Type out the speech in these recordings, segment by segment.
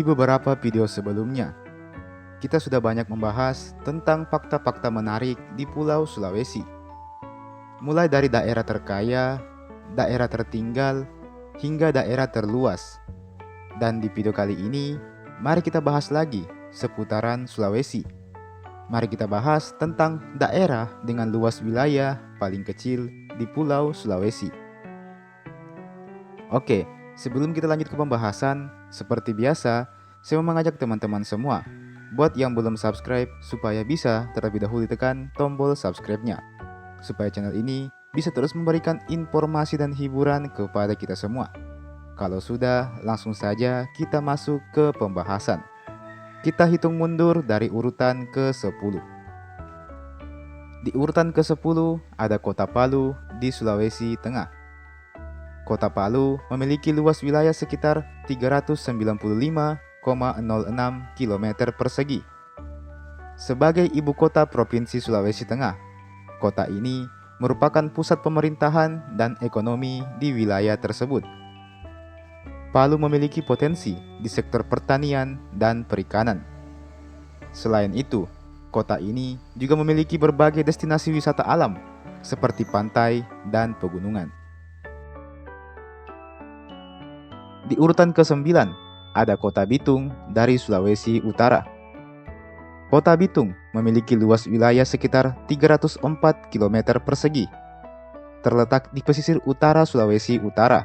Di beberapa video sebelumnya, kita sudah banyak membahas tentang fakta-fakta menarik di Pulau Sulawesi. Mulai dari daerah terkaya, daerah tertinggal, hingga daerah terluas. Dan di video kali ini, mari kita bahas lagi seputaran Sulawesi. Mari kita bahas tentang daerah dengan luas wilayah paling kecil di Pulau Sulawesi. Oke, sebelum kita lanjut ke pembahasan, seperti biasa, saya mau mengajak teman-teman semua buat yang belum subscribe supaya bisa terlebih dahulu tekan tombol subscribe-nya, supaya channel ini bisa terus memberikan informasi dan hiburan kepada kita semua. Kalau sudah, langsung saja kita masuk ke pembahasan. Kita hitung mundur dari urutan ke-10. Di urutan ke-10 ada Kota Palu di Sulawesi Tengah. Kota Palu memiliki luas wilayah sekitar 395,06 km persegi. Sebagai ibu kota Provinsi Sulawesi Tengah, kota ini merupakan pusat pemerintahan dan ekonomi di wilayah tersebut. Palu memiliki potensi di sektor pertanian dan perikanan. Selain itu, kota ini juga memiliki berbagai destinasi wisata alam seperti pantai dan pegunungan. Di urutan ke-9, ada Kota Bitung dari Sulawesi Utara. Kota Bitung memiliki luas wilayah sekitar 304 km persegi. Terletak di pesisir utara Sulawesi Utara.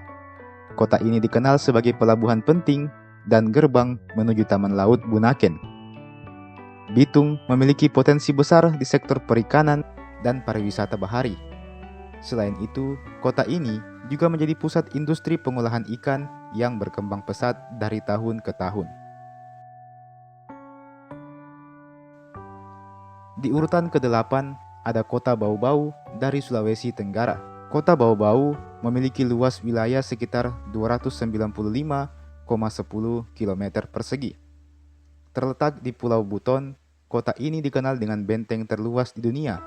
Kota ini dikenal sebagai pelabuhan penting dan gerbang menuju Taman Laut Bunaken. Bitung memiliki potensi besar di sektor perikanan dan pariwisata bahari. Selain itu, kota ini juga menjadi pusat industri pengolahan ikan yang berkembang pesat dari tahun ke tahun. Di urutan ke-8 ada Kota Bau-Bau dari Sulawesi Tenggara. Kota Bau-Bau memiliki luas wilayah sekitar 295,10 km persegi. Terletak di Pulau Buton, kota ini dikenal dengan benteng terluas di dunia,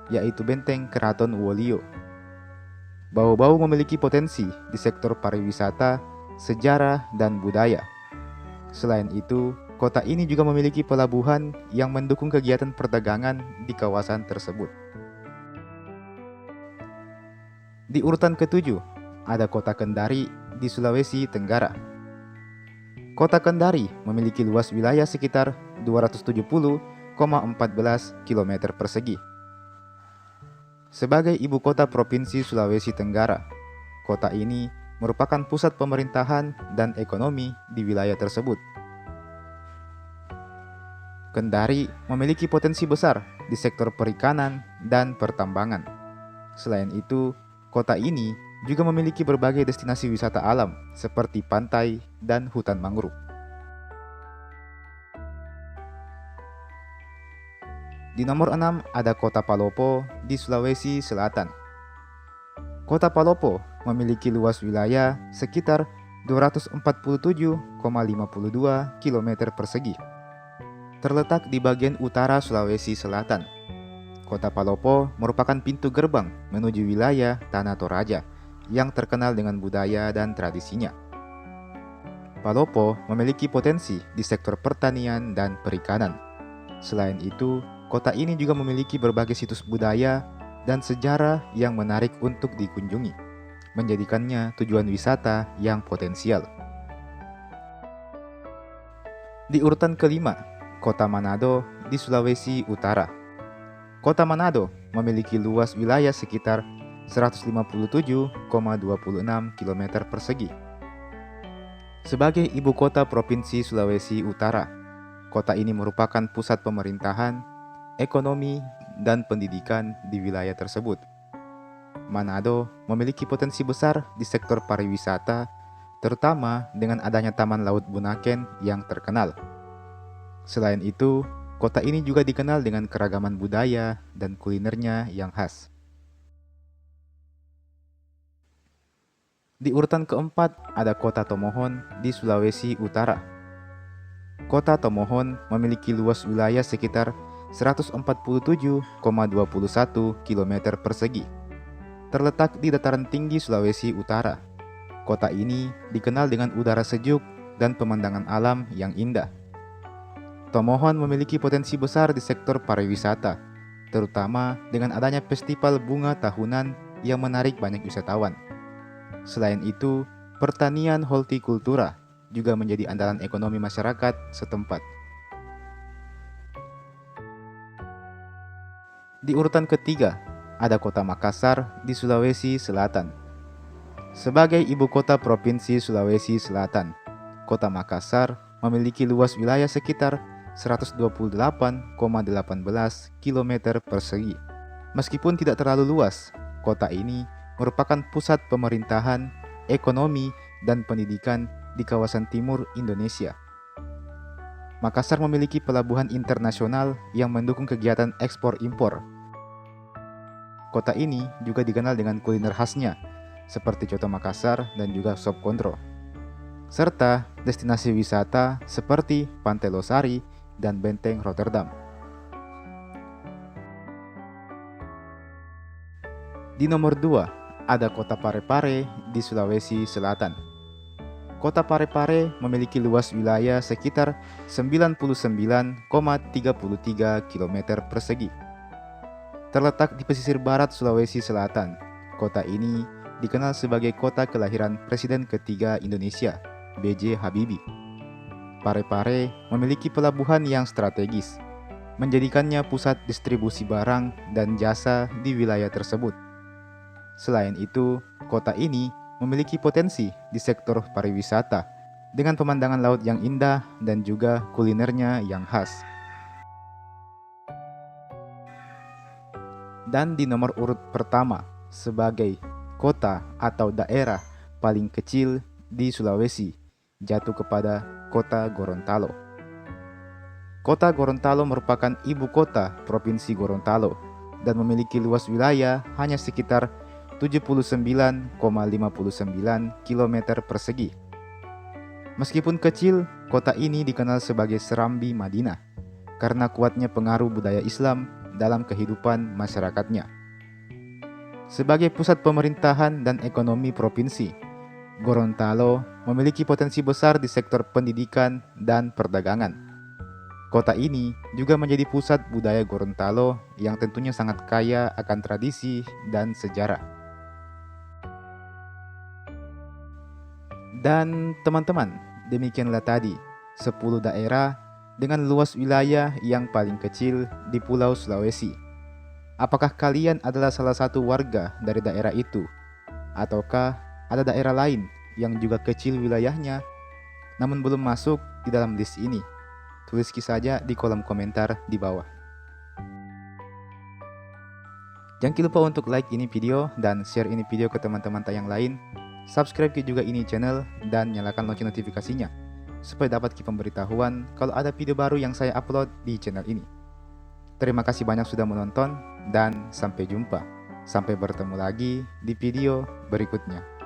yaitu Benteng Keraton Wolio. Bau-Bau memiliki potensi di sektor pariwisata, sejarah, dan budaya. Selain itu, kota ini juga memiliki pelabuhan yang mendukung kegiatan perdagangan di kawasan tersebut. Di urutan ke-7, ada Kota Kendari di Sulawesi Tenggara. Kota Kendari memiliki luas wilayah sekitar 270,14 km persegi. Sebagai ibu kota Provinsi Sulawesi Tenggara, kota ini merupakan pusat pemerintahan dan ekonomi di wilayah tersebut. Kendari memiliki potensi besar di sektor perikanan dan pertambangan. Selain itu, kota ini juga memiliki berbagai destinasi wisata alam seperti pantai dan hutan mangrove. Di nomor 6 ada Kota Palopo di Sulawesi Selatan. Kota Palopo memiliki luas wilayah sekitar 247,52 km persegi. Terletak di bagian utara Sulawesi Selatan. Kota Palopo merupakan pintu gerbang menuju wilayah Tanah Toraja yang terkenal dengan budaya dan tradisinya. Palopo memiliki potensi di sektor pertanian dan perikanan. Selain itu, kota ini juga memiliki berbagai situs budaya dan sejarah yang menarik untuk dikunjungi, menjadikannya tujuan wisata yang potensial. Di urutan ke-5, Kota Manado di Sulawesi Utara. Kota Manado memiliki luas wilayah sekitar 157,26 km persegi. Sebagai ibu kota Provinsi Sulawesi Utara, kota ini merupakan pusat pemerintahan, ekonomi, dan pendidikan di wilayah tersebut. Manado memiliki potensi besar di sektor pariwisata, terutama dengan adanya Taman Laut Bunaken yang terkenal. Selain itu, kota ini juga dikenal dengan keragaman budaya dan kulinernya yang khas. Di urutan ke-4 ada Kota Tomohon di Sulawesi Utara. Kota Tomohon memiliki luas wilayah sekitar 147,21 km persegi. Terletak di dataran tinggi Sulawesi Utara. Kota ini dikenal dengan udara sejuk dan pemandangan alam yang indah. Tomohon memiliki potensi besar di sektor pariwisata, terutama dengan adanya festival bunga tahunan yang menarik banyak wisatawan. Selain itu, pertanian hortikultura juga menjadi andalan ekonomi masyarakat setempat. Di urutan ketiga, ada kota Makassar di Sulawesi Selatan. Sebagai ibu kota Provinsi Sulawesi Selatan, kota Makassar memiliki luas wilayah sekitar 128,18 km persegi. Meskipun tidak terlalu luas, kota ini merupakan pusat pemerintahan, ekonomi, dan pendidikan di kawasan timur Indonesia. Makassar memiliki pelabuhan internasional yang mendukung kegiatan ekspor-impor. Kota ini juga dikenal dengan kuliner khasnya, seperti coto Makassar dan juga sop kontro, serta destinasi wisata seperti Pantai Losari dan Benteng Rotterdam. Di nomor 2, ada kota Parepare di Sulawesi Selatan. Kota Parepare memiliki luas wilayah sekitar 99,33 km persegi. Terletak di pesisir barat Sulawesi Selatan, kota ini dikenal sebagai kota kelahiran Presiden ketiga Indonesia, B.J. Habibie. Parepare memiliki pelabuhan yang strategis, menjadikannya pusat distribusi barang dan jasa di wilayah tersebut. Selain itu, kota ini memiliki potensi di sektor pariwisata dengan pemandangan laut yang indah dan juga kulinernya yang khas. Dan di nomor urut pertama sebagai kota atau daerah paling kecil di Sulawesi jatuh kepada kota Gorontalo. Kota Gorontalo merupakan ibu kota Provinsi Gorontalo dan memiliki luas wilayah hanya sekitar 79,59 km persegi. Meskipun kecil, kota ini dikenal sebagai Serambi Madinah karena kuatnya pengaruh budaya Islam dalam kehidupan masyarakatnya. Sebagai pusat pemerintahan dan ekonomi provinsi, Gorontalo memiliki potensi besar di sektor pendidikan dan perdagangan. Kota ini juga menjadi pusat budaya Gorontalo yang tentunya sangat kaya akan tradisi dan sejarah. Dan teman-teman, demikianlah tadi 10 daerah dengan luas wilayah yang paling kecil di Pulau Sulawesi. Apakah kalian adalah salah satu warga dari daerah itu? Ataukah ada daerah lain yang juga kecil wilayahnya namun belum masuk di dalam list ini? Tulis saja di kolom komentar di bawah. Jangan lupa untuk like ini video dan share ini video ke teman-teman yang lain. Subscribe juga ini channel dan nyalakan lonceng notifikasinya supaya dapat pemberitahuan kalau ada video baru yang saya upload di channel ini. Terima kasih banyak sudah menonton dan sampai jumpa. Sampai bertemu lagi di video berikutnya.